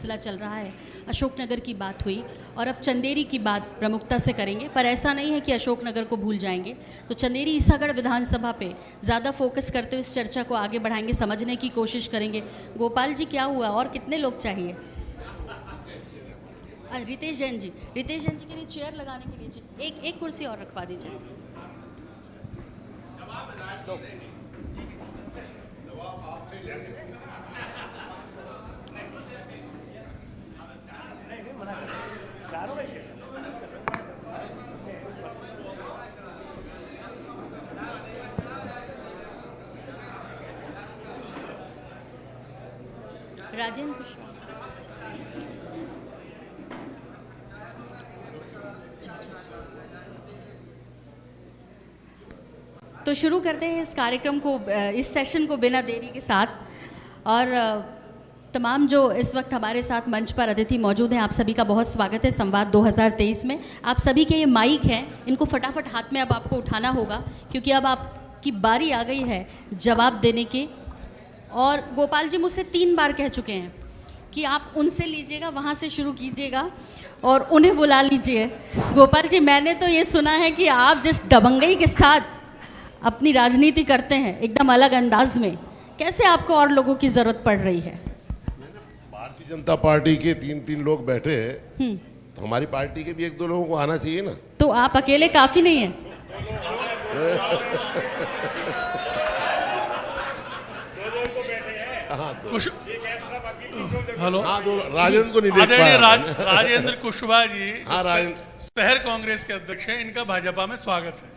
सिलसिला चल रहा है। अशोकनगर की बात हुई और अब चंदेरी की बात प्रमुखता से करेंगे, पर ऐसा नहीं है कि अशोकनगर को भूल जाएंगे। तो चंदेरी ईसागढ़ विधानसभा पे ज़्यादा फोकस करते हुए इस चर्चा को आगे बढ़ाएंगे, समझने की कोशिश करेंगे। गोपाल जी, क्या हुआ और कितने लोग चाहिए? रितेश जैन जी के लिए चेयर लगाने के लिए एक कुर्सी और रखवा दीजिए। राजेंद्र कुशवाहा। तो शुरू करते हैं इस कार्यक्रम को, इस सेशन को बिना देरी के साथ। और तमाम जो इस वक्त हमारे साथ मंच पर अतिथि मौजूद हैं, आप सभी का बहुत स्वागत है संवाद 2023 में। आप सभी के ये माइक हैं, इनको फटाफट हाथ में अब आपको उठाना होगा, क्योंकि अब आपकी बारी आ गई है जवाब देने की। और गोपाल जी मुझसे 3 बार कह चुके हैं कि आप उनसे लीजिएगा, वहाँ से शुरू कीजिएगा और उन्हें बुला लीजिए। गोपाल जी, मैंने तो ये सुना है कि आप जिस दबंगई के साथ अपनी राजनीति करते हैं, एकदम अलग अंदाज में, कैसे आपको और लोगों की जरूरत पड़ रही है? भारतीय जनता पार्टी के 3 लोग बैठे हैं, तो हमारी पार्टी के भी 1-2 लोगों को आना चाहिए ना। तो आप अकेले काफी नहीं हैं? हेलो, राजेंद्र को नहीं देख पा रहा। राजेंद्र कुशवाहा जी राजेंद्र शहर कांग्रेस के अध्यक्ष हैं, इनका भाजपा में स्वागत है।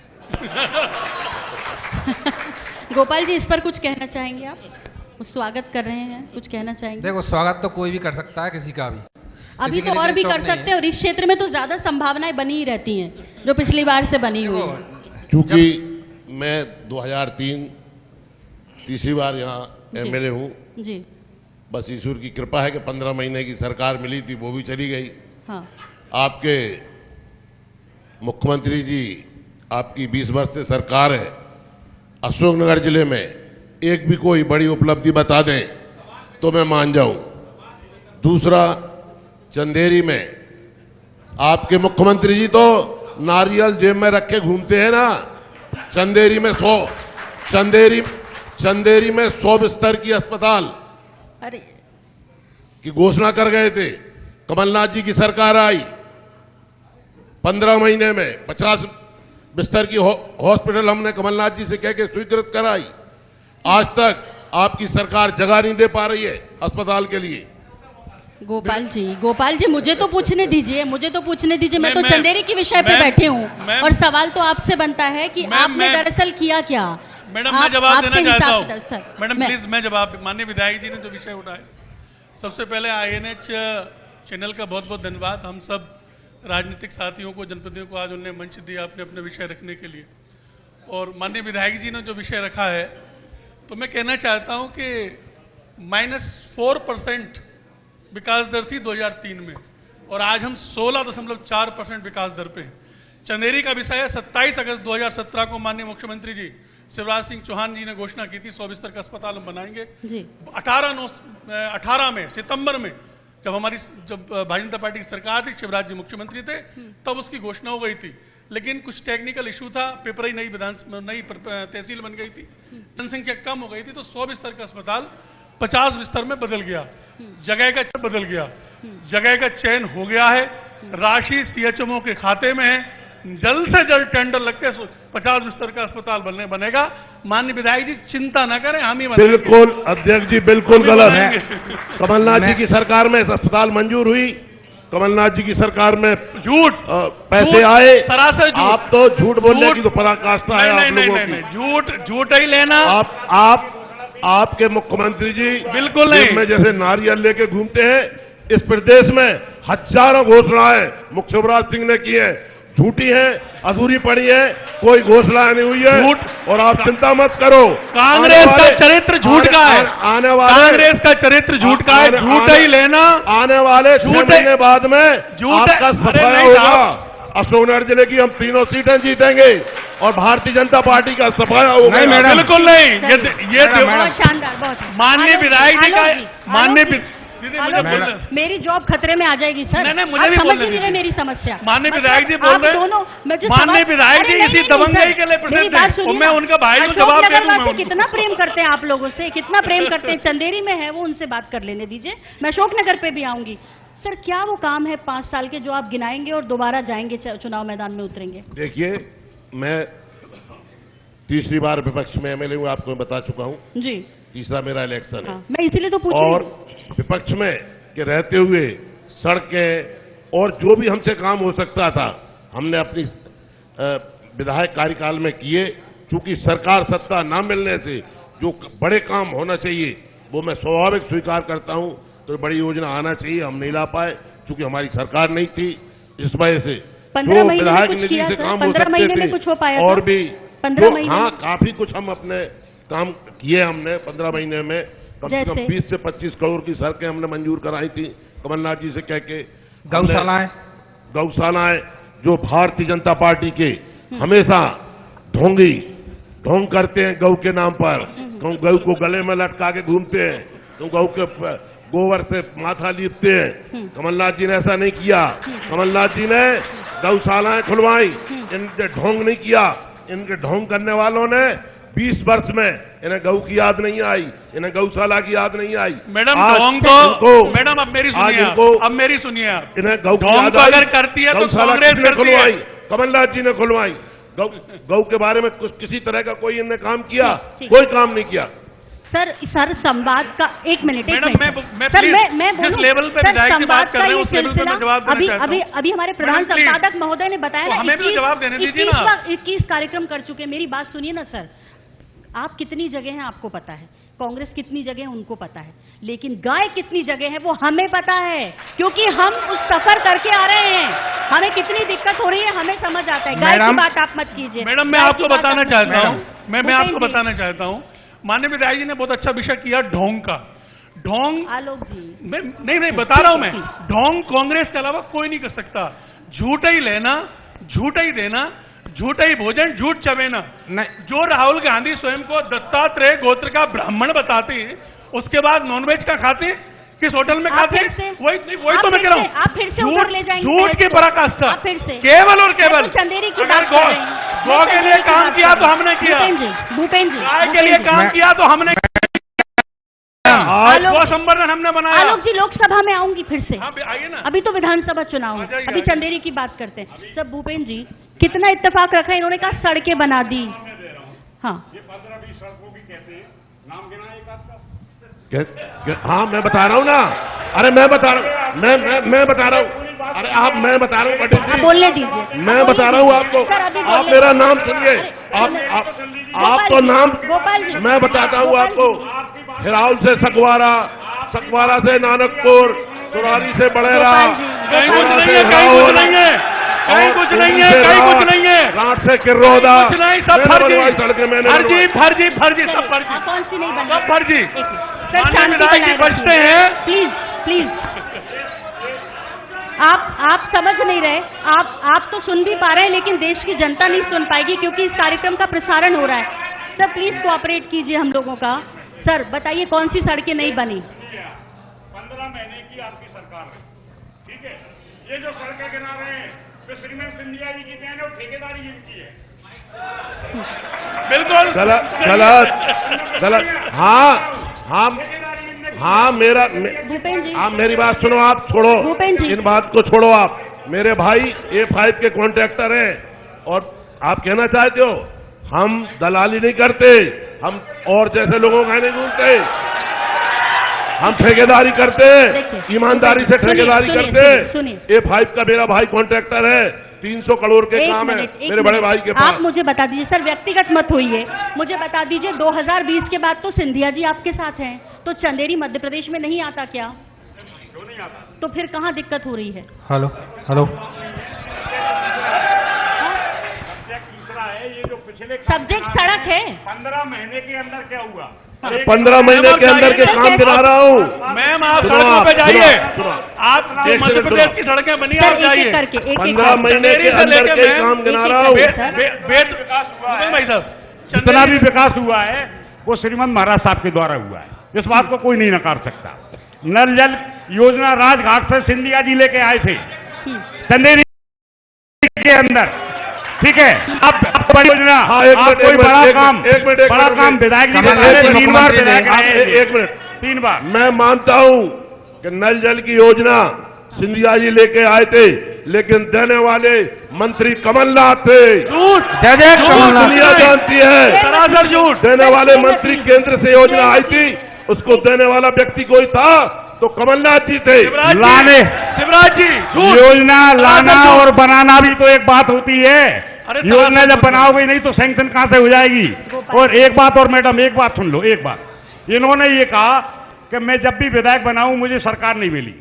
गोपाल जी, इस पर कुछ कहना चाहेंगे आप? स्वागत कर रहे हैं, कुछ कहना चाहेंगे? देखो, स्वागत तो कोई भी कर सकता है, किसी का भी। अभी तो और भी कर सकते हैं, और इस क्षेत्र में तो ज्यादा संभावनाएं बनी ही रहती हैं जो पिछली बार से बनी हुई है। क्योंकि मैं 2003 तीसरी बार यहाँ एमएलए हूँ जी। बस ईश्वर की कृपा है कि 15 महीने की सरकार मिली थी, वो भी चली गई। हाँ। आपके मुख्यमंत्री जी, आपकी 20 वर्ष से सरकार है, अशोकनगर जिले में एक भी कोई बड़ी उपलब्धि बता दें तो मैं मान जाऊं। दूसरा, चंदेरी में आपके मुख्यमंत्री जी तो नारियल जेब में रख के घूमते हैं ना। चंदेरी में 100 बिस्तर की अस्पताल अरे की घोषणा कर गए थे। कमलनाथ जी की सरकार आई, 15 महीने में 50 बिस्तर की हॉस्पिटल हमने कमलनाथ जी से कह के स्वीकृत कराई। आज तक आपकी सरकार जगह नहीं दे पा रही है अस्पताल के लिए। गोपाल जी मुझे तो पूछने दीजिए, मैं तो चंदेरी के विषय पे बैठे हूँ और सवाल तो आपसे बनता है कि आपने दरअसल किया क्या। मैडम, मैं जवाब देना चाहता हूँ। मैडम प्लीज, मैं जवाब, माननीय विधायक जी ने जो विषय उठाए, सबसे पहले INH चैनल का बहुत बहुत धन्यवाद। हम सब राजनीतिक साथियों को, जनप्रतिनिधियों को आज उन्होंने मंच दिया अपने अपने विषय रखने के लिए। और माननीय विधायक जी ने जो विषय रखा है, तो मैं कहना चाहता हूं कि -4% विकास दर थी 2003 में, और आज हम 16.4% विकास दर पे हैं। चंदेरी का विषय है, 27 अगस्त 2017 को माननीय मुख्यमंत्री जी शिवराज सिंह चौहान जी ने घोषणा की थी 100 बिस्तर का अस्पताल हम बनाएंगे। 18 में, सितंबर में, जब भारतीय जनता पार्टी की सरकार थी, शिवराज जी मुख्यमंत्री थे, तब उसकी घोषणा हो गई थी। लेकिन कुछ टेक्निकल इशू था, पिपराई नई तहसील बन गई थी, जनसंख्या कम हो गई थी, तो 100 बिस्तर का अस्पताल 50 बिस्तर में बदल गया। जगह का चयन हो गया है, राशि CHMO के खाते में है, जल्द से जल्द टेंडर लग के 50 बिस्तर का अस्पताल बनेगा। माननीय विधायक जी चिंता न करें, हम ही बिल्कुल अध्यक्ष जी, बिल्कुल गलत है। कमलनाथ जी की सरकार में अस्पताल मंजूर हुई, कमलनाथ जी की सरकार में झूठ पैसे आए। सरासर झूठ। आप तो झूठ बोलने की तो पराकाष्ठा है आप लोगों की। झूठ ही लेना। आपके मुख्यमंत्री जी बिल्कुल नहीं, में जैसे नारियल लेके घूमते हैं। इस प्रदेश में हजारों घोषणाएं मुख्य शिवराज सिंह ने की है, झूठी है, अधूरी पड़ी है, कोई घोषणा नहीं हुई है। झूठ। और आप चिंता मत करो, कांग्रेस का चरित्र झूठ का है, आने वाले कांग्रेस का चरित्र झूठ का है, झूठ ही लेना। आने वाले 6 महीने बाद में झूठ आपका सफाया होगा। अशोकनगर जिले की हम 3 सीटें जीतेंगे और भारतीय जनता पार्टी का सफाया होगा। नहीं मैडम, बिल्कुल नहीं। ये माननीय विधायक जी का दीदी आलोक मुझे जी, बोलने मेरी जॉब खतरे में आ जाएगी सर। नहीं, नहीं, मुझे आप भी समझ बोलने ही नहीं रहे दीजिए। मेरी समस्या। माननीय मतलब विधायक जी आप बोल रहे हैं। दोनों, मुझे माननीय सवाल- विधायक अरे जी नहीं, इसी नहीं, दबंगई सर, के लिए मेरी प्रेसिडेंट बात हैं। सुनिए और मैं ना। उनका भाई हूं, अशोक जवाब दे नगर दूंगा वासी उनको। कितना प्रेम करते हैं आप लोगों से, कितना प्रेम करते हैं। चंदेरी में है वो, उनसे बात कर लेने दीजिए। मैं अशोक नगर पे भी आऊंगी। सर क्या वो काम है 5 साल के जो आप गिनाएंगे और दोबारा जाएंगे चुनाव मैदान में उतरेंगे? देखिए, मैं तीसरी बार विपक्ष में एमएलए हूं, आपको मैं बता चुका हूं। जी तीसरा मेरा इलेक्शन है। हाँ, मैं इसीलिए तो पूछ रही और हूं। विपक्ष में के रहते हुए सड़कें और जो भी हमसे काम हो सकता था हमने अपनी विधायक कार्यकाल में किए। चूंकि सरकार सत्ता न मिलने से जो बड़े काम होना चाहिए वो मैं स्वाभाविक स्वीकार करता हूं। तो बड़ी योजना आना चाहिए, हम नहीं ला पाए क्योंकि हमारी सरकार नहीं थी। इस वजह से 15 जो महीने में विधायक कुछ निधि किया से सर? काम हो 15 सकते महीने में थे कुछ हो पाया और था? भी 15 तो महीने हाँ, में? काफी कुछ हम अपने काम किए हमने 15 महीने में। कम से कम जैसे? 20 से 25 करोड़ की सड़कें हमने मंजूर कराई थी कमलनाथ जी से कह के। गौशालाएं गौशालाएं जो भारतीय जनता पार्टी के हमेशा ढोंग करते हैं गौ के नाम पर, गौ को गले में लटका के घूमते हैं, तो गौ के गोबर से माथा लीपते हैं। कमलनाथ जी ने ऐसा नहीं किया। कमलनाथ जी ने गौशालाएं खुलवाई, इनके ढोंग नहीं किया। इनके ढोंग करने वालों ने 20 वर्ष में इन्हें गौ की याद नहीं आई, इन्हें गौशाला की याद नहीं आई। मैडम आज ढोंग इनको- तो मैडम अब मेरी आज सुनिए आप, इनको- अब मेरी सुनिए आप। इन्हें गौ की ढोंग याद तो आई। अगर करती है तो गौशाला कांग्रेस किसने करती है। खुलवाई? कमलनाथ जी ने खुलवाई। गौ के बारे में कुछ किसी तरह का कोई इनने काम किया? ठीक। कोई काम नहीं किया। सर संवाद का एक मिनट मैडम, मैं सर please, मैं जिस बोलूं, लेवल पे सर, विधायक की बात संवाद कर का रहे हैं, ये उस लेवल पे मैं सिलसिला जवाब देना अभी चाहता अभी हूं। अभी हमारे प्रधान मैडम, please। संपादक महोदय ने बताया तो ना हमें भी जवाब देने दीजिए ना। 21 कार्यक्रम कर चुके हैं। मेरी बात सुनिए ना सर, आप कितनी जगह हैं आपको पता है, कांग्रेस कितनी जगह है उनको पता है, लेकिन गाय कितनी जगह है वो हमें पता है, क्योंकि हम उस सफर करके आ रहे हैं। हमें कितनी दिक्कत हो रही है हमें समझ आता है। गाय की मैडम- बात आप मत कीजिए। मैडम, मैं गाय आपको की बात बताना आप मत चाहता कीजिए। हूं, मैं भूपेंद्र आपको जी, बताना चाहता हूं, माननीय विधायक जी ने बहुत अच्छा विषय किया ढोंग का। ढोंग आलोक जी नहीं बता रहा हूं मैं, ढोंग कांग्रेस के अलावा कोई नहीं कर सकता। झूठ ही लेना, झूठ ही देना, झूठ ही भोजन, झूठ चबेना। नहीं, जो राहुल गांधी स्वयं को दत्तात्रेय गोत्र का ब्राह्मण बताते हैं, उसके बाद नॉनवेज का खाते हैं, किस होटल में आप खाते फिर हैं? से- वही आप तो मैं फिर कह रहा से- आप फिर से हूं। ऊपर ले जाएंगे झूठ बहस की को। पराकाष्ठा, आप फिर से- केवल और केवल। मैं तो चंदेरी की अगर बात कर रही हूं। गौ मैं के चंदेरी लिए की काम बात किया कर तो रही हूं। हमने किया, भूपेंद्र जी गाय के लिए काम मैं- किया तो हमने आलोक- गौ संवर्धन हमने बनाया। आलोक जी लोकसभा में आऊंगी फिर से। हाँ, आइए ना। अभी तो विधानसभा चुनाव आ है, जाइए, अभी आ जाइए। चंदेरी की बात करते हैं। सब भूपेंद्र जी कितना इत्तेफाक रखा है, इन्होंने कहा सड़कें बना दी। हाँ हाँ, मैं बता रहा हूँ ना। अरे मैं बता रहा हूँ, मैं बता रहा हूँ। अरे मैं बता रहा हूँ पटेल आप जी, बोलने दीजिए। मैं बता रहा हूँ आपको। सर, अभी आप बोलने- मेरा नाम सुनिए। अरे, आप तो नाम, गोपाल जी, मैं बताता हूँ गोपाल आपको। हिराउल से सकवारा से नानकपुर, सुरारी से बड़ेरा, गोपाल जी, कहीं गोपाल कुछ जी। नहीं है, कहीं कुछ नहीं है, कहीं और कुछ नहीं दिल्ली है, से कहीं कुछ रात, नहीं है, रात से किरोदा, कुछ नहीं, सब मैंने फर्जी, बनवाई सड़कें, मैंने फर्जी बनवाई। फर्जी फर्जी, सब हाँ, फर्जी, कौन सी नहीं बनी? सब फर्जी। एक मिनट। सर, माननीय शांति विधायक जी बनाए बचते रखिए। हैं। प्लीज प्लीज आप समझ नहीं रहे। आप तो सुन भी पा रहे हैं, लेकिन देश की जनता नहीं सुन पाएगी क्योंकि इस कार्यक्रम का प्रसारण हो रहा है। सर प्लीज कोऑपरेट कीजिए हम लोगों का। सर बताइए कौन सी सड़कें नहीं बनी? 15 महीने की आपकी सरकार है, ठीक है। ये जो सड़कें गिना रहे हैं तो श्रीमती सिंधिया जी की देन है और ठेकेदारी जिनकी है। बिल्कुल गलत। हाँ, भूपेंद्र जी आप मेरी बात सुनो, आप छोड़ो भूपेंद्र जी। इन बात को छोड़ो। आप मेरे भाई A5 के कॉन्ट्रैक्टर हैं और आप कहना चाहते हो हम दलाली नहीं करते, हम और जैसे लोगों का नहीं घूमते, हम ठेकेदारी करते, देखिए, ईमानदारी से सुनिए, ठेकेदारी सुनिए, करते। सुनिए। A5 का मेरा भाई कॉन्ट्रैक्टर है, 300 करोड़ के एक काम है मिनट, एक मेरे बड़े मिनट। भाई के पास। आप मुझे बता दीजिए सर, व्यक्तिगत मत होइए, मुझे बता दीजिए 2020 के बाद तो सिंधिया जी आपके साथ हैं, तो चंदेरी मध्य प्रदेश में नहीं आता क्या? क्यों नहीं आता? तो फिर कहाँ दिक्कत हो रही है? हेलो हेलो सब्जेक्ट दूसरा है। ये जो पिछले सब्जेक्ट सड़क है। 15 महीने के अंदर क्या हुआ? अरे 15 महीने के अंदर के काम गिना रहा हूँ। मैम आप सुनो सड़कों पे आप, जाइए, सुनो। आप एक मध्य सेकंड प्रदेश सुनो। की सड़कें बनी, सर आप एक जाइए। एक करके, एक एक 15 महीने के अंदर के काम गिना रहा हूँ। भाई साहब, जितना भी विकास हुआ है वो श्रीमंत महाराज साहब के द्वारा हुआ है, इस बात को कोई नहीं नकार सकता। नल जल योजना राजघाट से सिंधिया जी लेके आए थे चंदेरी के अंदर, ठीक है। अब बड़ी योजना, आप कोई बड़ा काम विधायक जी ने 3 बार विधायक आए, 1 मिनट 3 बार। मैं मानता हूं कि नल जल की योजना सिंधिया जी लेके आए थे, लेकिन देने वाले मंत्री कमलनाथ थे। दुनिया जानती है, सरासर झूठ। देने वाले मंत्री केंद्र से योजना आई थी, उसको देने वाला व्यक्ति कोई था तो कमलनाथ जी थे। लाने शिवराज जी, योजना लाना और बनाना भी तो एक बात होती है। योजना जब बनाओगे नहीं तो सैंक्शन कहां से हो जाएगी। और एक बात और मैडम, एक बात सुन लो, एक बात। इन्होंने ये कहा कि मैं जब भी विधायक बनाऊं मुझे सरकार नहीं मिली।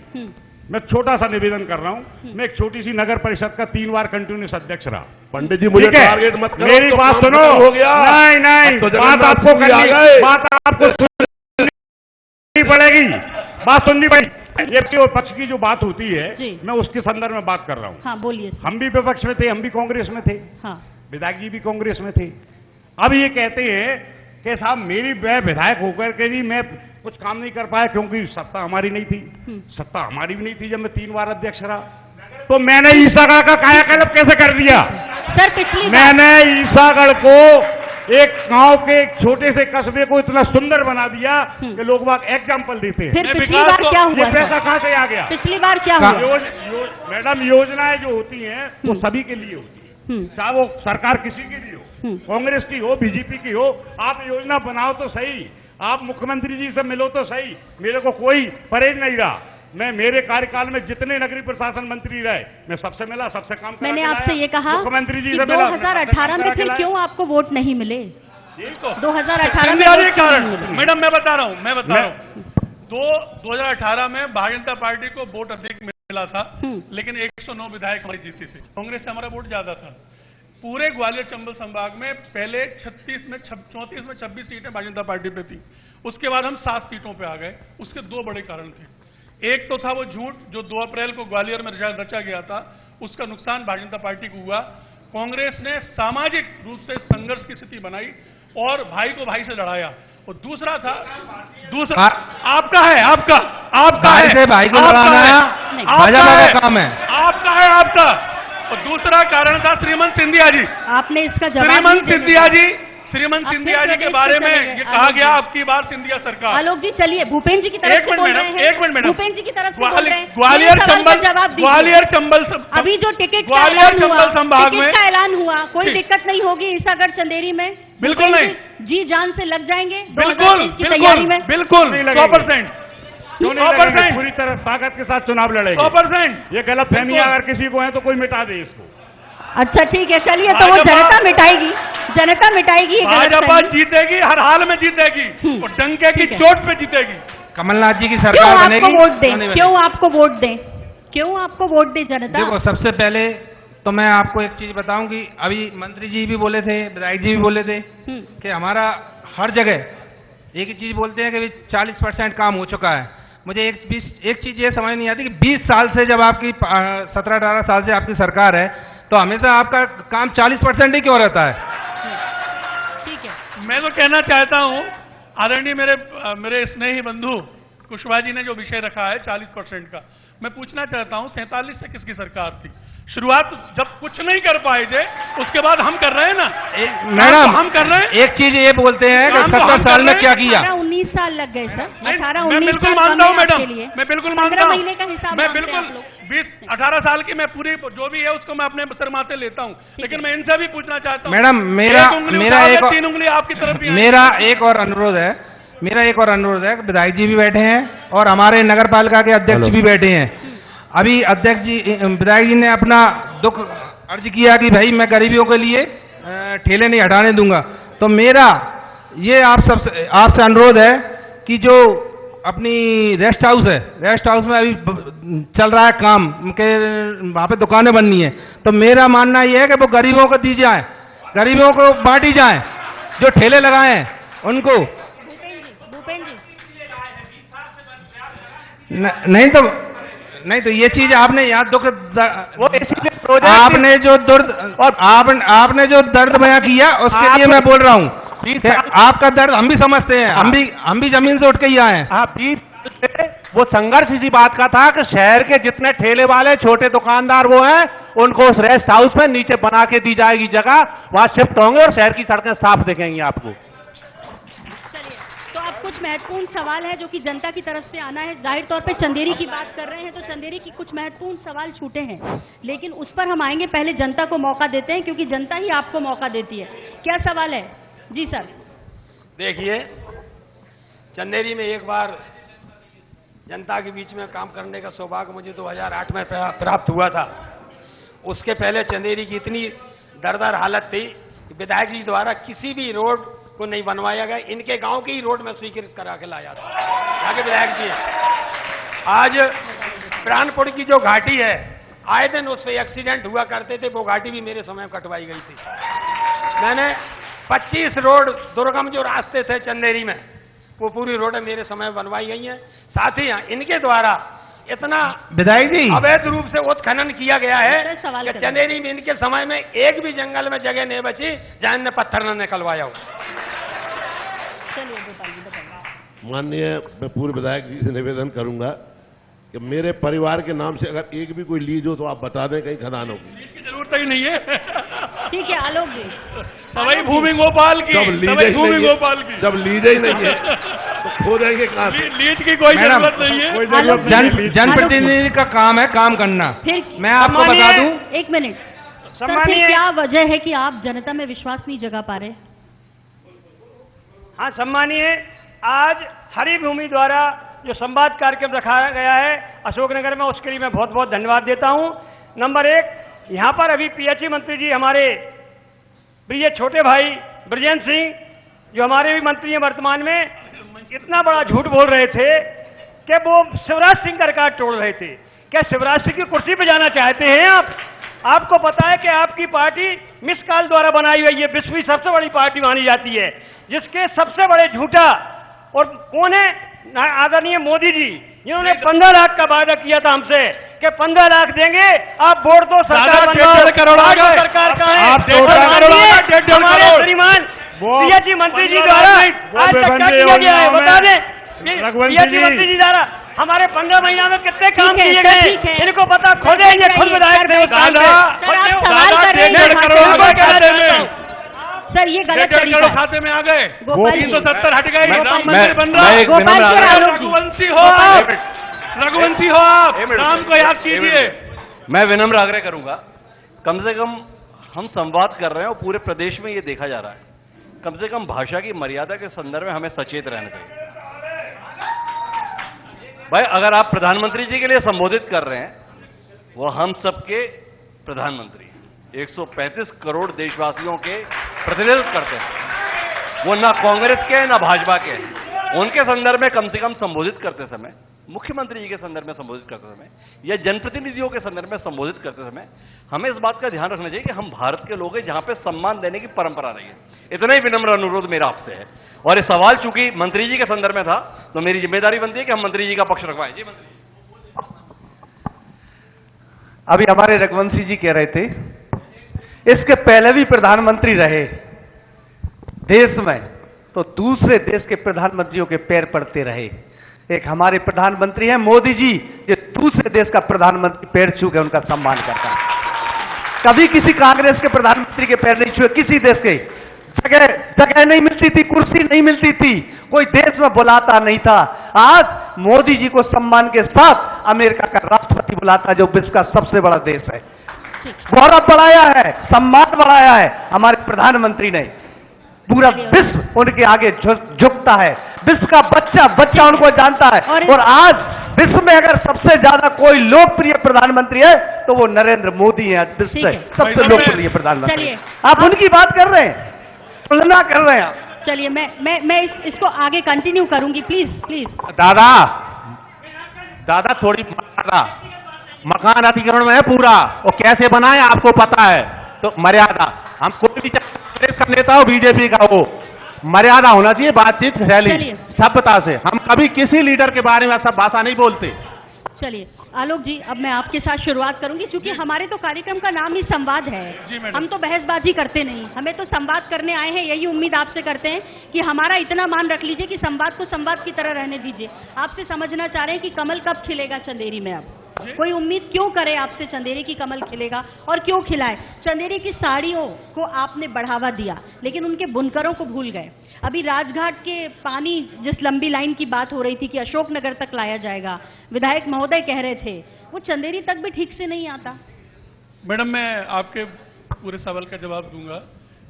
मैं छोटा सा निवेदन कर रहा हूं, मैं एक छोटी सी नगर परिषद का 3 बार कंटिन्यूस अध्यक्ष रहा। पंडित जी मुझे टारगेट मत करो, मेरी तो बात सुनो। हो गया। नहीं, तो बात आपको करनी, बात आपको सुननी पड़ेगी, बात सुननी पड़ेगी। ये पक्ष की जो बात होती है मैं उसके संदर्भ में बात कर रहा हूँ। हाँ, बोलिए। हम भी विपक्ष में थे, हम भी कांग्रेस में थे, हाँ। विधायक जी भी कांग्रेस में थे। अब ये कहते हैं कि साहब मेरी विधायक होकर के भी मैं कुछ काम नहीं कर पाया क्योंकि सत्ता हमारी नहीं थी। सत्ता हमारी भी नहीं थी जब मैं 3 बार अध्यक्ष रहा। तो मैंने ईसागढ़ का कायाकल्प कैसे कर दिया? सर पिछली मैंने ईसागढ़ को एक गांव के एक छोटे से कस्बे को इतना सुंदर बना दिया कि लोग बाग एग्जाम्पल देते हैं। फिर पिछली बार क्या हुआ? ये पैसा कहां से आ गया? पिछली बार क्या हुआ? मैडम योजनाएं जो होती हैं वो सभी के लिए होती है, चाहे वो सरकार किसी की भी हो, कांग्रेस की हो, बीजेपी की हो। आप योजना बनाओ तो सही, आप मुख्यमंत्री जी से मिलो तो सही, मेरे को कोई परहेज नहीं रहा। मैं मेरे कार्यकाल में जितने नगरीय प्रशासन मंत्री रहे मैं सबसे मिला, सबसे काम करा। मैंने आपसे ये कहा मुख्यमंत्री जी कि से मिला। 2018 में फिर क्यों आपको वोट नहीं मिले? 2018 में कारण मैडम मैं बता रहा हूँ 2018 में भारतीय जनता पार्टी को वोट अधिक मिला था, लेकिन 109 विधायक हमारी जीती थी। कांग्रेस से हमारा वोट ज्यादा था। पूरे ग्वालियर चंबल संभाग में पहले 34 में 26 सीटें भारतीय जनता पार्टी पे थी। उसके बाद हम 7 सीटों पे आ गए। उसके 2 बड़े कारण थे। एक तो था वो झूठ जो 2 अप्रैल को ग्वालियर में रचा गया था, उसका नुकसान भारतीय जनता पार्टी को हुआ। कांग्रेस ने सामाजिक रूप से संघर्ष की स्थिति बनाई और भाई को भाई से लड़ाया। और दूसरा आपका है, आपका है से भाई को लड़ाना भाजपा का काम है, आपका। और दूसरा कारण था श्रीमंत सिंधिया जी। आपने इसका जवाब श्रीमंत सिंधिया जी के बारे में ये कहा गया आपकी बार सिंधिया सरकार। आलोक जी चलिए, भूपेंद्र जी की तरफ से बोल रहे हैं। एक मिनट मैडम, भूपेंद्र जी की तरफ से बोल रहे हैं। ग्वालियर चंबल अभी जो टिकट ग्वालियर चंबल संभाग में का ऐलान हुआ, कोई दिक्कत नहीं होगी ईसागढ़ चंदेरी में? बिल्कुल नहीं, जी जान से लग जाएंगे बिल्कुल तैयारी में? बिल्कुल 100%। पूरी तरह ताकत के साथ चुनाव लड़ेंगे 100%। ये गलत फहमियां अगर किसी को है तो कोई मिटा दे इसको। अच्छा ठीक है, चलिए तो वो जनता मिटाएगी। भाजपा जीतेगी, हर हाल में जीतेगी और डंके की चोट पे जीतेगी। कमलनाथ जी की सरकार बनेगी। क्यों आपको वोट दे जनता? देखो, सबसे पहले तो मैं आपको एक चीज बताऊं कि अभी मंत्री जी भी बोले थे, विधायक जी भी बोले थे कि हमारा हर जगह एक ही चीज बोलते हैं कि 40% काम हो चुका है। मुझे एक चीज ये समझ नहीं आती कि 20 साल से जब आपकी 17-18 साल से आपकी सरकार है तो हमेशा आपका काम 40% ही क्यों रहता है? ठीक है, मैं तो कहना चाहता हूं आदरणीय मेरे स्नेही बंधु कुशवाहा जी ने जो विषय रखा है 40% का, मैं पूछना चाहता हूं 47 से किसकी सरकार थी? शुरुआत जब कुछ नहीं कर पाए थे उसके बाद हम कर रहे हैं ना मैडम, हम कर रहे हैं। एक चीज ये बोलते हैं कि 17 साल में क्या किया? 18-19 साल लग गए सर। 18-19 मैं बिल्कुल मानता हूँ मैडम, मैं बिल्कुल मानता हूँ। महीने का हिसाब मैं बिल्कुल 20-18 साल की मैं पूरी जो भी है उसको मैं अपने सर माथे लेता हूँ, लेकिन मैं इनसे भी पूछना चाहता हूँ मैडम, मेरा 3 उंगली आपकी तरफ भी। मेरा एक और अनुरोध है, विधायक जी भी बैठे हैं और हमारे नगर पालिका के अध्यक्ष भी बैठे हैं। अभी विधायक जी ने अपना दुख अर्ज किया कि भाई मैं गरीबियों के लिए ठेले नहीं हटाने दूंगा। तो मेरा ये आपसे अनुरोध है कि जो अपनी रेस्ट हाउस में अभी चल रहा है काम के, वहाँ पे दुकानें बननी है, तो मेरा मानना ये है कि वो गरीबों को दी जाए, गरीबों को बांटी जाए, जो ठेले लगाए हैं उनको। नहीं तो ये चीज आपने यहाँ दुख आपने जो दर्द बयां किया उसके लिए मैं बोल रहा हूँ। आपका दर्द हम भी समझते हैं, हम भी जमीन से उठ के ही आए हैं। वो संघर्ष इसी बात का था कि शहर के जितने ठेले वाले छोटे दुकानदार वो हैं, उनको उस रेस्ट हाउस में नीचे बना के दी जाएगी जगह, वहां शिफ्ट होंगे और शहर की सड़कें साफ दिखेंगी आपको। चलिए, तो अब कुछ महत्वपूर्ण सवाल है जो कि जनता की तरफ से आना है। जाहिर तौर पे चंदेरी की बात कर रहे हैं तो चंदेरी की कुछ महत्वपूर्ण सवाल छूटे हैं, लेकिन उस पर हम आएंगे। पहले जनता को मौका देते हैं क्योंकि जनता ही आपको मौका देती है। क्या सवाल है? जी सर। देखिए, चंदेरी में एक बार जनता के बीच में काम करने का सौभाग्य मुझे 2008 में प्राप्त हुआ था। उसके पहले चंदेरी की इतनी दरदर हालत थी कि विधायक जी द्वारा किसी भी रोड को नहीं बनवाया गया। इनके गांव की ही रोड में स्वीकृत करा के लाया था, आगे विधायक जी। आज प्राणपुर की जो घाटी है, आए दिन उस पर एक्सीडेंट हुआ करते थे, वो घाटी भी मेरे समय में कटवाई गई थी। मैंने 25 रोड दुर्गम जो रास्ते थे चंदेरी में, वो पूरी रोडें मेरे समय बनवाई गई हैं। साथ ही इनके द्वारा इतना विधायक जी अवैध रूप से उत्खनन किया गया है सवाल कि चंदेरी में इनके समय में एक भी जंगल में जगह नहीं बची जहां इनने पत्थर न निकलवाया हो। चलिए गोपाल जी बताइए। माननीय, मैं पूर्व विधायक जी से निवेदन करूंगा कि मेरे परिवार के नाम से अगर एक भी कोई लीज हो तो आप बता दें, कहीं खदान होगी। इसकी जरूरत ही नहीं है। ठीक है आलोक जी। सवाई भूमि गोपाल की, सवाई भूमि गोपाल की। जब लीज ही नहीं है तो खोदेंगे कहां से? लीज की कोई जरूरत नहीं है। कोई जरूरत नहीं है। जनप्रतिनिधि का काम है काम करना। फिर मैं आपको बता दूं, एक मिनट सर, फिर क्या वजह है कि आप जनता में विश्वास नहीं जगा पा रहे? हाँ सम्मानीय, आज हरी भूमि द्वारा जो संवाद कार्यक्रम रखा गया है अशोकनगर में, उसके लिए मैं बहुत बहुत धन्यवाद देता हूं। नंबर एक, यहां पर अभी पीएचई मंत्री जी हमारे प्रिय छोटे भाई ब्रजेंद्र सिंह, जो हमारे भी मंत्री हैं वर्तमान में, इतना बड़ा झूठ बोल रहे थे कि वो शिवराज सिंह का रिकॉर्ड तोड़ रहे थे। क्या शिवराज सिंह की कुर्सी पर जाना चाहते हैं आप? आपको पता है कि आपकी पार्टी मिस कॉल द्वारा बनाई हुई है, विश्व की सबसे बड़ी पार्टी मानी जाती है, जिसके सबसे बड़े झूठा और कौन है? आदरणीय मोदी जी, जिन्होंने 15 लाख का वादा किया था हमसे कि 15 लाख देंगे, आप वोट दो, सरकार बनाओ। सरकार का है हमारे श्रीमान पीएचई मंत्री जी द्वारा आज तक क्या किया गया है बता दें। पीएचई मंत्री जी द्वारा हमारे 15 महीना में कितने काम किए गए, इनको पता, खोदेंगे खुद विधायक थे। सर ये गलत करोड़ खाते में आ गए, 370 हट गए, राम मंदिर बन रहा है। रघुवंशी हो आप, रघुवंशी हो आप, राम को याद कीजिए। मैं विनम्र आग्रह करूंगा, कम से कम हम संवाद कर रहे हैं और पूरे प्रदेश में ये देखा जा रहा है, कम से कम भाषा की मर्यादा के संदर्भ में हमें सचेत रहना चाहिए। भाई अगर आप प्रधानमंत्री जी के लिए संबोधित कर रहे हैं, वो हम सबके प्रधानमंत्री 135 करोड़ देशवासियों के प्रतिनिधित्व करते हैं, वो ना कांग्रेस के ना भाजपा के। उनके संदर्भ में कम से कम संबोधित करते समय, मुख्यमंत्री जी के संदर्भ में संबोधित करते समय या जनप्रतिनिधियों के संदर्भ में संबोधित करते समय हमें इस बात का ध्यान रखना चाहिए कि हम भारत के लोग हैं जहां पे सम्मान देने की परंपरा रही है। इतना ही विनम्र अनुरोध मेरा आपसे है। और ये सवाल चूंकि मंत्री जी के संदर्भ में था तो मेरी जिम्मेदारी बनती है कि हम मंत्री जी का पक्ष रखवाएं। जी मंत्री। अभी हमारे रघुवंशी जी कह रहे थे, इसके पहले भी प्रधानमंत्री रहे देश में, तो दूसरे देश के प्रधानमंत्रियों के पैर पड़ते रहे। एक हमारे प्रधानमंत्री हैं मोदी जी, जो दूसरे देश का प्रधानमंत्री पैर छू के उनका सम्मान करता है। कभी किसी कांग्रेस के प्रधानमंत्री के पैर नहीं छुए, किसी देश के। जगह नहीं मिलती थी, कुर्सी नहीं मिलती थी, कोई देश में बुलाता नहीं था। आज मोदी जी को सम्मान के साथ अमेरिका का राष्ट्रपति बुलाता, जो विश्व का सबसे बड़ा देश है। गौरव बढ़ाया है, सम्मान बढ़ाया है हमारे प्रधानमंत्री ने। पूरा विश्व उनके आगे झुकता है, विश्व का बच्चा उनको जानता है। और आज विश्व में अगर सबसे ज्यादा कोई लोकप्रिय प्रधानमंत्री है तो वो नरेंद्र मोदी है, विश्व में सबसे लोकप्रिय प्रधानमंत्री। आप उनकी बात कर रहे हैं, तुलना कर रहे हैं आप। चलिए मैं इसको आगे कंटिन्यू करूंगी, प्लीज। दादा थोड़ी मकान अधिग्रहण में है पूरा, और कैसे बनाए आपको पता है, तो मर्यादा। हम कोई भी कांग्रेस का नेता हो, बीजेपी का हो, मर्यादा होना चाहिए, बातचीत शैली सभ्यता से। हम कभी किसी लीडर के बारे में सब भाषा नहीं बोलते। चलिए आलोक जी, अब मैं आपके साथ शुरुआत करूंगी, क्योंकि हमारे तो कार्यक्रम का नाम ही संवाद है। जी मैडम। हम तो बहसबाजी करते नहीं, हमें तो संवाद करने आए हैं। यही उम्मीद आपसे करते हैं कि हमारा इतना मान रख लीजिए कि संवाद को संवाद की तरह रहने दीजिए। आपसे समझना चाह रहे हैं कि कमल कब खिलेगा चंदेरी में। अब कोई उम्मीद क्यों करे आपसे चंदेरी की कमल खिलेगा, और क्यों खिलाए? चंदेरी की साड़ियों को आपने बढ़ावा दिया, लेकिन उनके बुनकरों को भूल गए। अभी राजघाट के पानी, जिस लंबी लाइन की बात हो रही थी कि अशोकनगर तक लाया जाएगा, विधायक महोदय कह रहे थे, वो चंदेरी तक भी ठीक से नहीं आता। मैडम, मैं आपके पूरे सवाल का जवाब दूंगा।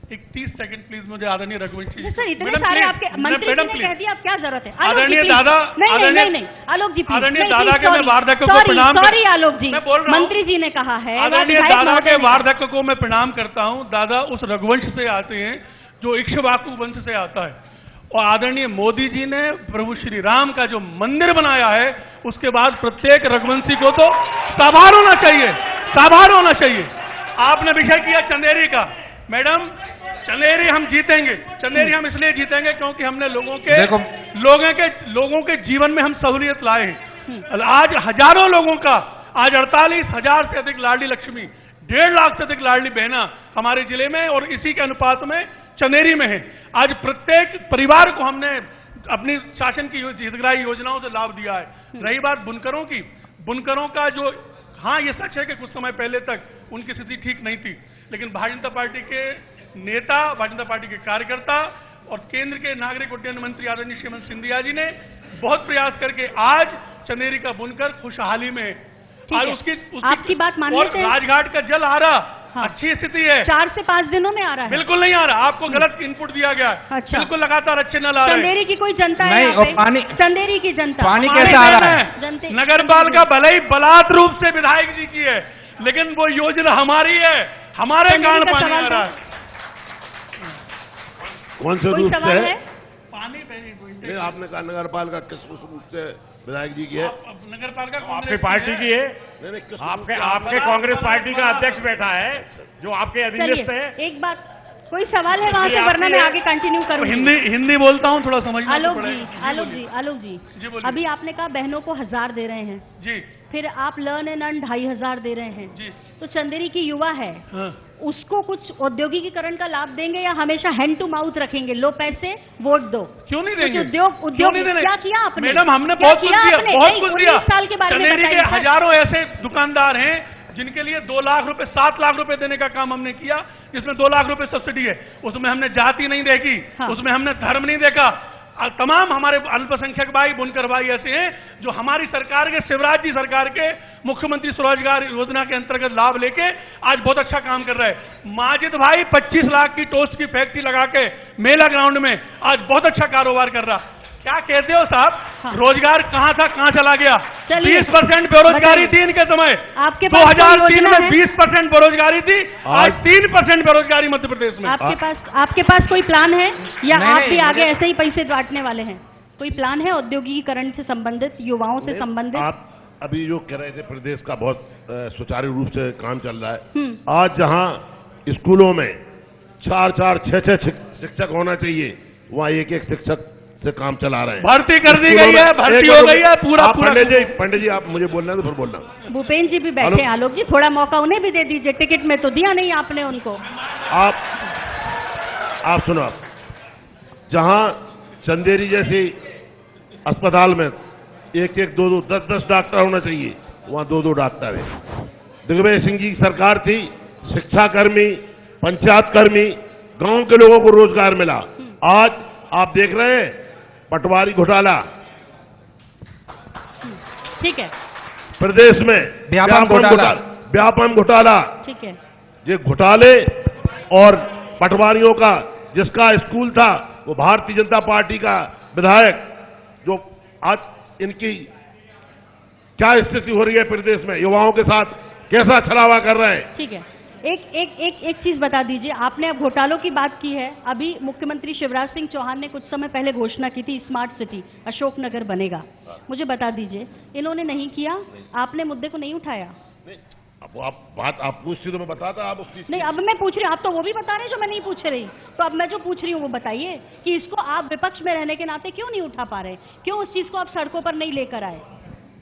एक 30 सेकंड प्लीज मुझे आदरणीय रघुवंशी जी। सर, इतने मैडम, सारे प्लीज। आपके मंत्री जी मैडम, ने प्लीज। कह दिया, अब क्या जरूरत है? आदरणीय दादा, नहीं, आलोक जी, आदरणीय दादा के मैं वार्धक्य को प्रणाम सॉरी आलोक जी, मैं बोल रहा हूं। मंत्री जी ने कहा है, आदरणीय दादा के वार्धक्य को मैं प्रणाम करता हूं। दादा उस रघुवंश से आते हैं जो इक्ष्वाकु वंश से आता है, और आदरणीय मोदी जी ने प्रभु श्री राम का जो मंदिर बनाया है, उसके बाद प्रत्येक रघुवंशी को तो साभार होना चाहिए, साभार होना चाहिए। आपने विषय किया चंदेरी का। मैडम, चंदेरी हम जीतेंगे। चंदेरी हम इसलिए जीतेंगे क्योंकि हमने लोगों के जीवन में हम सहूलियत लाए हैं। आज हजारों लोगों का, आज 48,000 से अधिक लाडली लक्ष्मी, 1.5 लाख से अधिक लाडली बहना हमारे जिले में, और इसी के अनुपात में चंदेरी में है। आज प्रत्येक परिवार को हमने अपनी शासन की हितग्राही योजनाओं से लाभ दिया है। रही बात बुनकरों की, बुनकरों का जो, हाँ ये सच है कि कुछ समय पहले तक उनकी स्थिति ठीक नहीं थी, लेकिन भारतीय जनता पार्टी के नेता, भारतीय जनता पार्टी के कार्यकर्ता और केंद्र के नागरिक उड्डयन मंत्री आदरणीय श्रीमती सिंधिया जी ने बहुत प्रयास करके आज चंदेरी का बुनकर खुशहाली में है। आज उसकी आपकी बात मानने और से राजघाट का जल आ रहा, अच्छी स्थिति है। 4 से 5 दिनों में आ रहा है। बिल्कुल नहीं आ रहा, आपको गलत इनपुट दिया गया है। अच्छा। बिल्कुल लगातार अच्छे नल आ रहे हैं। चंदेरी की कोई जनता है नहीं, यहाँ पे? और पानी, चंदेरी की जनता, पानी कैसे आ रहा है? नगरपाल का भले ही बलात् रूप से विधायक जी की है, लेकिन वो योजना हमारी है, हमारे कारण पानी आ रहा है। कौन से कोई रूप सवाल है? से? नहीं, आपने कहा नगरपाल का किस रूप से विधायक जी की है? नगरपाल का आपकी पार्टी की है, नहीं, नहीं, किस आपके रूप से? आपके कांग्रेस पार्टी का अध्यक्ष बैठा है जो आपके अधीनस्थ चलिए, है। एक बात, कोई सवाल है वहां से, वरना मैं आगे कंटिन्यू करूंगी। हिंदी बोलता हूँ, थोड़ा समझना आलोक तो जी, पड़ेगा। आलोक जी, आलोक जी, बोलिए। अभी आपने कहा बहनों को 1000 दे रहे हैं, जी फिर आप लर्न एंड अर्न 2500 दे रहे हैं, जी। तो चंदेरी की युवा है, हाँ। उसको कुछ औद्योगिकीकरण का लाभ देंगे या हमेशा हैंड टू माउथ रखेंगे, लो पैसे वोट दो? क्यों नहीं कुछ देंगे? उद्योग क्यों नहीं देंगे? क्या किया आपने? मैडम, हमने क्या बहुत कुछ किया दिया, आपने? बहुत नहीं, कुछ 19 दिया। साल के बारे में चंदेरी के बताइए। हजारों ऐसे दुकानदार हैं जिनके लिए 2 लाख रुपए, 7 लाख रुपए देने का काम हमने किया, जिसमें 2 लाख रुपए सब्सिडी है। उसमें हमने जाति नहीं देखी, हाँ। उसमें हमने धर्म नहीं देखा। तमाम हमारे अल्पसंख्यक भाई, बुनकर भाई ऐसे हैं जो हमारी सरकार के, शिवराज जी सरकार के मुख्यमंत्री स्वरोजगार योजना के अंतर्गत लाभ लेके आज बहुत अच्छा काम कर रहा है। माजिद भाई 25 लाख की टोस्ट की फैक्ट्री लगा के मेला ग्राउंड में आज बहुत अच्छा कारोबार कर रहा। क्या कहते हो साहब? हाँ। रोजगार कहां था, कहां चला गया? चलिए। 20% बेरोजगारी थी इनके समय। आपके पास 2003 कोई योजना में है? 20% बेरोजगारी थी, आज 3% बेरोजगारी मध्य प्रदेश में। आपके पास कोई प्लान है, या नहीं, आप भी नहीं, आगे ऐसे ही पैसे बांटने वाले हैं? कोई प्लान है औद्योगिकीकरण से संबंधित, युवाओं से संबंधित? आप अभी जो कह रहे थे, प्रदेश का बहुत सुचारू रूप से काम चल रहा है। हम्म। आज जहां स्कूलों में 4-4, 6-6 शिक्षक होना चाहिए, वहां 1-1 शिक्षक से काम चला रहे हैं। भर्ती कर दी गई है, भर्ती हो गई है, पूरा पंडित जी आप मुझे बोलना है तो फिर बोलना। भूपेन्द्र जी भी बैठे हैं, आलोक जी थोड़ा मौका उन्हें भी दे दीजिए, टिकट में तो दिया नहीं आपने उनको। आप सुनो, आप जहां चंदेरी जैसी अस्पताल में 1-1, 2-2, 10-10 डॉक्टर होना चाहिए, वहां 2-2 डॉक्टर है। दिग्विजय सिंह जी की सरकार थी, शिक्षाकर्मी, पंचायत कर्मी, गांव के लोगों को रोजगार मिला। आज आप देख रहे हैं पटवारी घोटाला, ठीक है, प्रदेश में व्यापम घोटाला, ठीक है, ये घोटाले और पटवारियों का, जिसका स्कूल था वो भारतीय जनता पार्टी का विधायक, जो आज इनकी क्या स्थिति हो रही है प्रदेश में, युवाओं के साथ कैसा छलावा कर रहे हैं। ठीक है। एक चीज बता दीजिए, आपने अब घोटालों की बात की है, अभी मुख्यमंत्री शिवराज सिंह चौहान ने कुछ समय पहले घोषणा की थी स्मार्ट सिटी अशोकनगर बनेगा। मुझे बता दीजिए, इन्होंने नहीं किया, आपने मुद्दे को नहीं उठाया? अब आप बात आप पूछती तो मैं बताता, आप उस चीज नहीं, अब मैं पूछ रही हूँ, आप तो वो भी बता रहे हैं जो मैं नहीं पूछ रही, तो अब मैं जो पूछ रही हूँ वो बताइए कि इसको आप विपक्ष में रहने के नाते क्यों नहीं उठा पा रहे, क्यों उस चीज को आप सड़कों पर नहीं लेकर आए?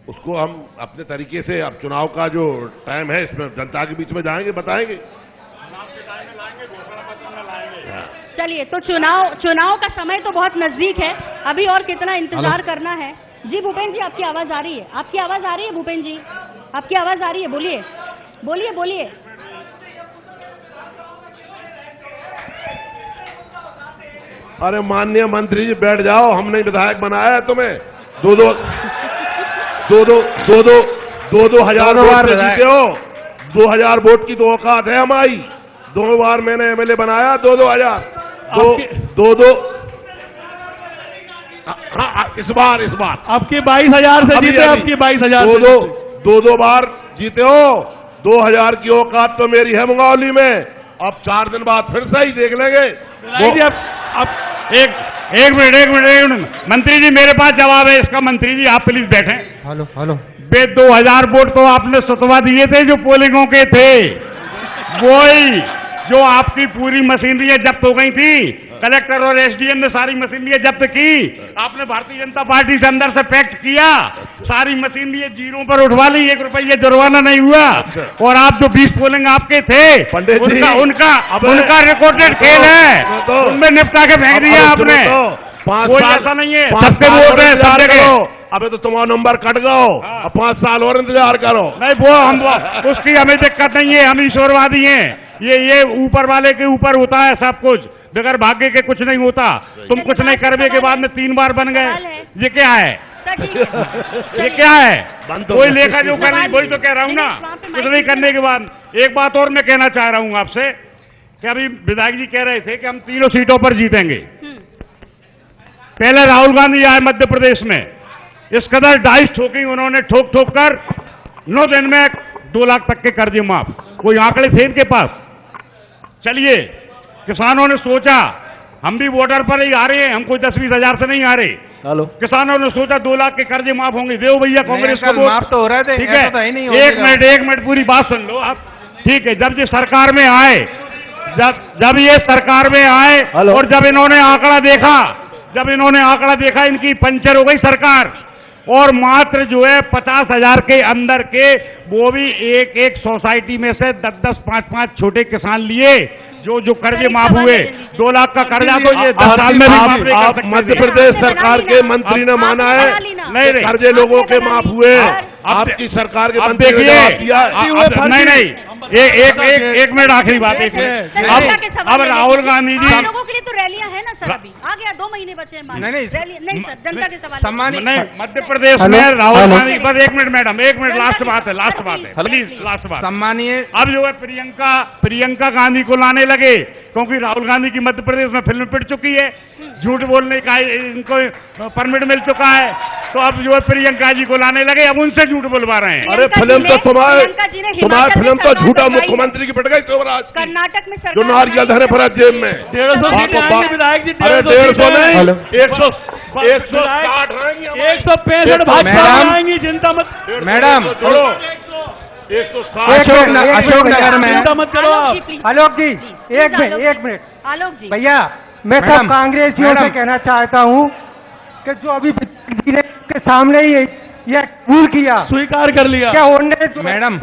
उसको हम अपने तरीके से, अब चुनाव का जो टाइम है इसमें जनता के बीच में जाएंगे, बताएंगे। चलिए, तो चुनाव का समय तो बहुत नजदीक है, अभी और कितना इंतजार करना है। जी भूपेन जी, आपकी आवाज आ रही है? आपकी आवाज आ रही है भूपेन जी? आपकी आवाज आ रही है? बोलिए बोलिए बोलिए। अरे माननीय मंत्री जी बैठ जाओ, हमने विधायक बनाया है तुम्हें। दो हजार वोट से जीते हो, 2000 वोट की तो औकात है हमारी। 2 बार मैंने एमएलए बनाया, 2-2 इस बार आपके 22,000 से जीते, आपकी 22,000 दो बार जीते हो। 2000 की औकात तो मेरी है मुंगावली में। अब 4 दिन बाद फिर से ही देख लेंगे। अब एक मिनट मंत्री जी, मेरे पास जवाब है इसका। मंत्री जी आप प्लीज बैठें। हेलो 2000 वोट तो आपने सतवा दिए थे जो पोलिंगों के थे, वही जो आपकी पूरी मशीनरी जब्त हो गई थी। कलेक्टर और एसडीएम ने सारी मशीनरी जब्त की। आपने भारतीय जनता पार्टी से अंदर से पैक्ट किया, सारी मशीनरी जीरो पर उठवा ली, 1 रुपया जुर्माना नहीं हुआ। और आप जो 20 पोलिंग आपके थे उनका रिकॉर्डेड खेल है, उनमें निपटा के फेंक दिया आपने। कोई ऐसा नहीं है, सबके वोट है सब जगह। अबे तो तुम्हारा नंबर कट गयो, अब 5 साल और इंतजार करो। नहीं, उसकी हमें दिक्कत नहीं है, हम ईश्वरवादी हैं। ये ऊपर वाले के ऊपर होता है सब कुछ, बगैर भाग्य के कुछ नहीं होता। तुम कुछ नहीं करने के बाद में 3 बार बन गए, ये क्या है? ये क्या है? कोई लेखा जो कर रही, वही तो कह रहा हूँ ना, कुछ नहीं करने के बाद। एक बात और मैं कहना चाह रहा हूँ आपसे कि अभी विधायक जी कह रहे थे कि हम 3 सीटों पर जीतेंगे। पहले राहुल गांधी आए मध्य प्रदेश में, इस कदर डाइस ठोकी उन्होंने, ठोक कर 9 दिन में 2 लाख तक के कर्जे माफ। कोई आंकड़े थे इनके पास? चलिए, किसानों ने सोचा हम भी बॉर्डर पर ही आ रहे हैं, हम कोई 10-20 हजार से नहीं आ रहे। किसानों ने सोचा 2 लाख के कर्जे माफ होंगे, देव भैया कांग्रेस को माफ तो हो रहे थे। ठीक है, तो ही नहीं। एक मिनट पूरी बात सुन लो आप। ठीक है, जब ये सरकार में आए, जब ये सरकार में आए और जब इन्होंने आंकड़ा देखा, इनकी पंचर हो गई सरकार। और मात्र जो है 50,000 के अंदर के, वो भी एक सोसाइटी में से 10-10, 5-5 छोटे किसान लिए, जो कर्जे माफ हुए। 2 लाख का कर्जा तो ये 10 साल में भी माफ नहीं कर सकते। मध्य प्रदेश सरकार के मंत्री ने माना है नहीं, कर्जे लोगों के माफ हुए। आपकी सरकार के मंत्री ने जवाब दिया। नहीं, एक मिनट, आखिरी बात। एक मिनट। अब राहुल गांधी जी, लोगों के लिए तो रैलियां है ना सर, अभी आ गया, 2 महीने बचे हैं। नहीं सर, जनता के सवाल नहीं। मध्य प्रदेश में राहुल गांधी, बस 1 मिनट मैडम, 1 मिनट, लास्ट बात है प्लीज, लास्ट बात। सम्मानीय, अब जो है प्रियंका गांधी को लाने लगे, क्योंकि राहुल गांधी की मध्य प्रदेश में फिल्म पिट चुकी है, झूठ बोलने का इनको परमिट मिल चुका है। तो अब जो है प्रियंका जी को लाने लगे, अब उनसे झूठ बोलवा रहे हैं। अरे फिल्म तो तुम्हारी फिल्म तो झूठा मुख्यमंत्री की पिट गई युवराज, कर्नाटक में जो नारियल धरे भरा जेब में। 150 विधायक जी, 150 नहीं, 165 भाजपा आएंगी, चिंता मत मैडम। छोड़ो, 160 अशोक नगर में चिंता मत करो आप। आलोक जी, एक मिनट आलोक जी, भैया, मैं सब कांग्रेसियों से कहना चाहता हूँ कि जो अभी के सामने ही यह कबूल किया, स्वीकार कर लिया, क्या उन्होंने मैडम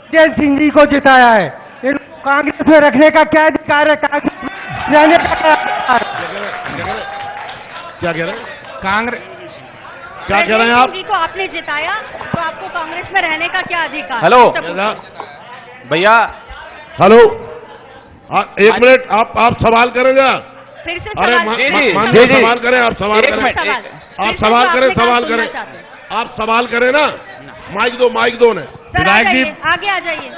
जय सिंह जी को जिताया है, इनको कांग्रेस में रखने का क्या अधिकार है? कांग्रेस रहने का क्या अधिकार? क्या कह रहे हैं? कांग्रेस क्या कह रहे हैं आप? जी को आपने जिताया, तो आपको कांग्रेस में रहने का क्या अधिकार? हेलो भैया, हेलो, 1 मिनट, आप सवाल करेंगे? फिर से अरे सवाल करें, आप सवाल करें ना। माइक दो ने। विधायक जी आगे आ जाइए।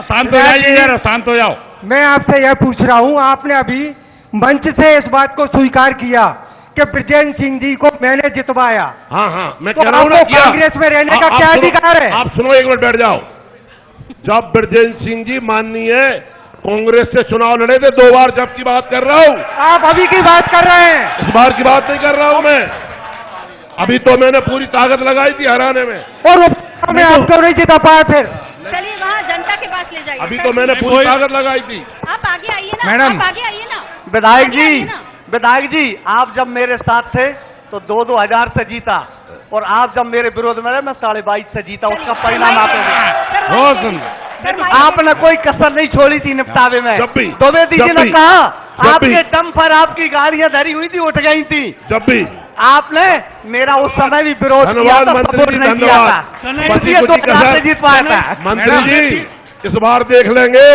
शांत हो जाइए यार, शांत हो जाओ। मैं आपसे यह पूछ रहा हूँ, आपने अभी मंच से इस बात को स्वीकार किया कि ब्रजेंद्र सिंह जी को मैंने जितवाया। हाँ, मैं तो कह रहा हूँ ना, कांग्रेस में रहने का क्या अधिकार है? आप सुनो, 1 मिनट बैठ जाओ। जब ब्रजेंद्र सिंह जी माननीय कांग्रेस से चुनाव लड़े थे 2 बार, जब की बात कर रहा हूँ। आप अभी की बात कर रहे हैं, इस बार की बात नहीं कर रहा हूँ मैं। अभी तो मैंने पूरी ताकत लगाई थी हराने में, और मैं आपको नहीं जिता पाया। फिर चलिए वहाँ जनता के पास ले जाइए। अभी तो मैंने पूरी ताकत लगाई थी। आप आगे आइए ना मैडम, आप आगे आइए ना। विधायक जी, आप जब मेरे साथ थे तो 2-2 से जीता, और आप जब मेरे विरोध में रहे मैं 22.5 से जीता, उसका परिणाम आप बहुत सुंदर। आपने कोई कसर नहीं छोड़ी थी निपटावे में। द्विवेदी जी ने कहा आपके दम पर आपकी गाड़ियां धरी हुई थी, उठ गई थी। जब भी आपने मेरा उस समय भी विरोध किया था, सपोर्ट नहीं किया था, इसलिए 2000 से जीत पाया था। मंत्री जी इस बार देख लेंगे,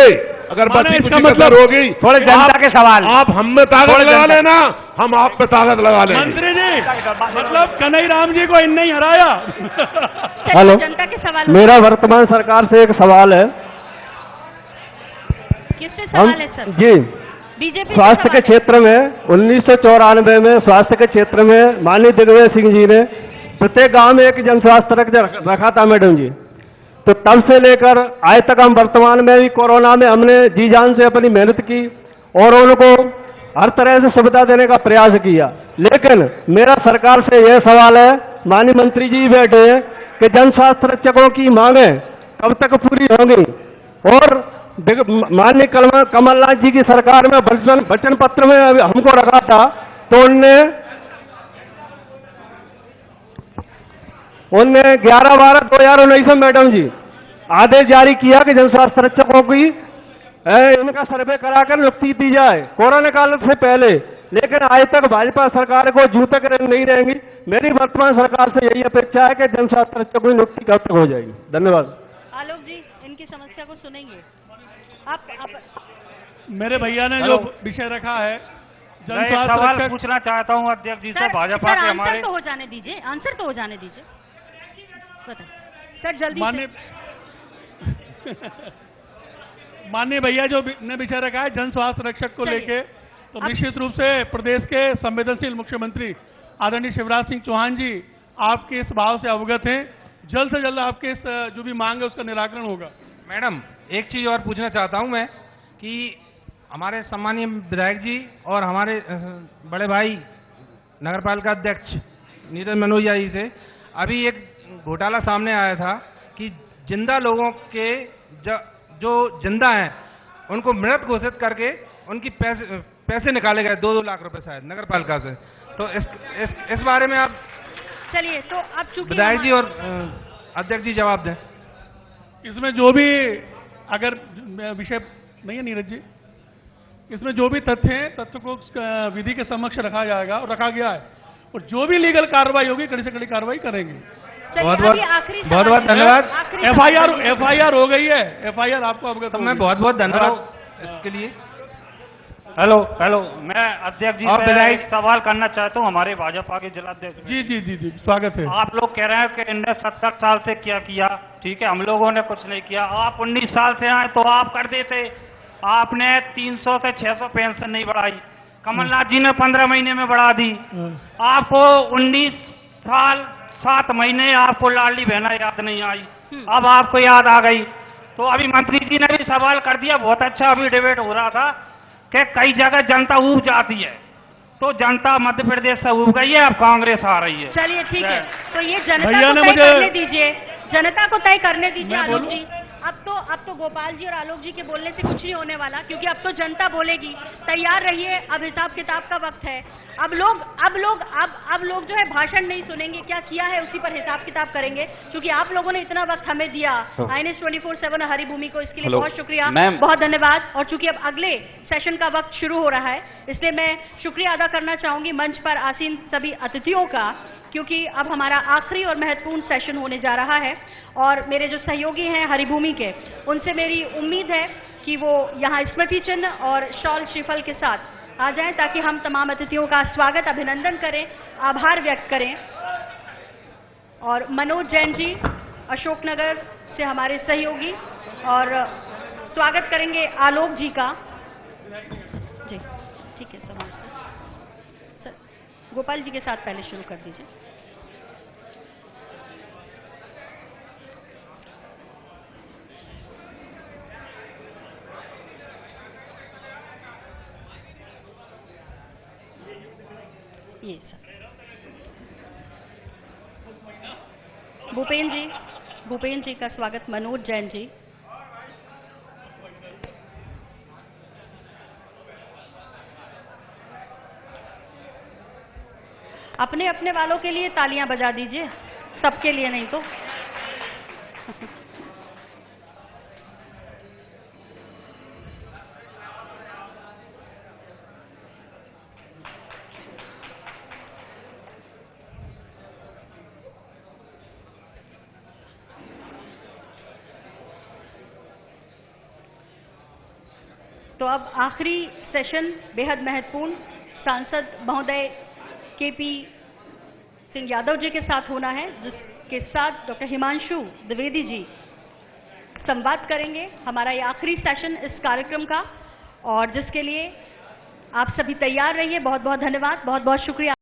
अगर बची कुछ कसर होगी थोड़े जनता के सवाल, आप हम में ताकत लगा लेना, हम आप पे ताकत लगा लेंगे। मंत्री जी मतलब कन्हई राम जी को इन नहीं हराया। हेलो, जनता के सवाल, मेरा वर्तमान सरकार से एक सवाल है। किससे सवाल है सर? जी, बीजेपी स्वास्थ्य के क्षेत्र में 1994 में स्वास्थ्य के क्षेत्र में माननीय दिग्विजय सिंह जी ने प्रत्येक गांव में एक जन स्वास्थ्य रखा था मैडम जी। तो तब से लेकर आज तक हम वर्तमान में भी कोरोना में हमने जी जान से अपनी मेहनत की और उनको हर तरह से सुविधा देने का प्रयास किया। लेकिन मेरा सरकार से यह सवाल है, माननीय मंत्री जी बैठे हैं, कि जन स्वास्थ्य रक्षकों की मांगें कब तक पूरी होंगी? और माननीय कमलनाथ जी की सरकार में वचन पत्र में हमको रखा था, तो उनने 11/12/2019 में मैडम जी आदेश जारी किया कि जन स्वास्थ्य रक्षकों की इनका सर्वे कराकर नियुक्ति दी जाए कोरोना काल से पहले। लेकिन आज तक भाजपा सरकार को जूं तक नहीं रहेंगी। मेरी वर्तमान सरकार से यही अपेक्षा है कि जन स्वास्थ्य रक्षकों की नियुक्ति कब तक हो जाएगी? धन्यवाद। आलोक जी इनकी समस्या को सुनेंगे आप। मेरे भैया ने जो विषय रखा है, मैं सवाल पूछना चाहता हूं अध्यक्ष जी से, भाजपा के हमारे आंसर तो हो जाने दीजिए, आंसर तो हो जाने दीजिए सर, जल्दी माननीय भैया जो ने विषय रखा है जन स्वास्थ्य रक्षक को लेके, तो निश्चित रूप से प्रदेश के संवेदनशील मुख्यमंत्री आदरणीय शिवराज सिंह चौहान जी आपके इस भाव से अवगत हैं। जल्द से जल्द आपके इस जो भी मांग है उसका निराकरण होगा। मैडम एक चीज और पूछना चाहता हूं मैं कि हमारे सम्मानीय विधायक जी और हमारे बड़े भाई नगरपालिका अध्यक्ष नीरज मनोजिया जी से अभी एक घोटाला सामने आया था कि जिंदा लोगों के जो जिंदा हैं उनको मृत घोषित करके उनकी पैसे निकाले गए 2-2 लाख रुपए शायद नगरपालिका से। तो इस बारे में आप चलिए, तो अब चूंकि विधायक जी और अध्यक्ष जी जवाब दें। इसमें जो भी अगर विषय नहीं है नीरज जी, इसमें जो भी तथ्य हैं तथ्य को विधि के समक्ष रखा जाएगा और रखा गया है, और जो भी लीगल कार्रवाई होगी कड़ी से कड़ी कार्रवाई करेंगे। बहुत बहुत धन्यवाद। एफआईआर हो गई है, एफआईआर आपको अवगत मैं बहुत बहुत धन्यवाद इसके लिए। हेलो, मैं अध्यक्ष जी से एक सवाल करना चाहता हूँ, हमारे भाजपा के जिलाध्यक्ष। जी स्वागत है। आप लोग कह रहे हैं कि इनने 70 साल से क्या किया, ठीक है, हम लोगों ने कुछ नहीं किया। आप 19 साल से आए तो आप कर देते, आपने 300 से 600 पेंशन नहीं बढ़ाई, कमलनाथ जी ने 15 महीने में बढ़ा दी। आपको 19 साल 7 महीने आपको लाडली बहना याद नहीं आई, अब आपको याद आ गई। तो अभी मंत्री जी ने भी सवाल कर दिया, बहुत अच्छा अभी डिबेट हो रहा था कि कई जगह जनता ऊब जाती है, तो जनता मध्य प्रदेश से ऊब गई है, अब कांग्रेस आ रही है। चलिए ठीक है, तो ये जनता को तय करने दीजिए, जनता को तय करने दीजिए आलोक जी। अब तो गोपाल जी और आलोक जी के बोलने से कुछ नहीं होने वाला, क्योंकि अब तो जनता बोलेगी। तैयार रहिए, अब हिसाब किताब का वक्त है। अब लोग जो है भाषण नहीं सुनेंगे, क्या किया है उसी पर हिसाब किताब करेंगे, क्योंकि आप लोगों ने इतना वक्त हमें दिया INS 24/7 हरिभूमि को, इसके लिए बहुत शुक्रिया, बहुत धन्यवाद। और चूंकि अब अगले सेशन का वक्त शुरू हो रहा है, इसलिए मैं शुक्रिया अदा करना चाहूंगी मंच पर आसीन सभी अतिथियों का, क्योंकि अब हमारा आखिरी और महत्वपूर्ण सेशन होने जा रहा है। और मेरे जो सहयोगी हैं हरिभूमि के, उनसे मेरी उम्मीद है कि वो यहाँ स्मृति चिन्ह और शॉल श्रीफल के साथ आ जाएं, ताकि हम तमाम अतिथियों का स्वागत, अभिनंदन करें, आभार व्यक्त करें। और मनोज जैन जी अशोकनगर से हमारे सहयोगी, और स्वागत करेंगे आलोक जी का। जी ठीक है, सर गोपाल जी के साथ पहले शुरू कर दीजिए। ये सर भूपेन जी का स्वागत, मनोज जैन जी। अपने अपने वालों के लिए तालियां बजा दीजिए, सबके लिए नहीं तो। तो अब आखिरी सेशन बेहद महत्वपूर्ण सांसद महोदय केपी सिंह यादव जी के साथ होना है, जिसके साथ डॉक्टर हिमांशु द्विवेदी जी संवाद करेंगे। हमारा ये आखिरी सेशन इस कार्यक्रम का, और जिसके लिए आप सभी तैयार रहिए। बहुत बहुत धन्यवाद, बहुत बहुत शुक्रिया।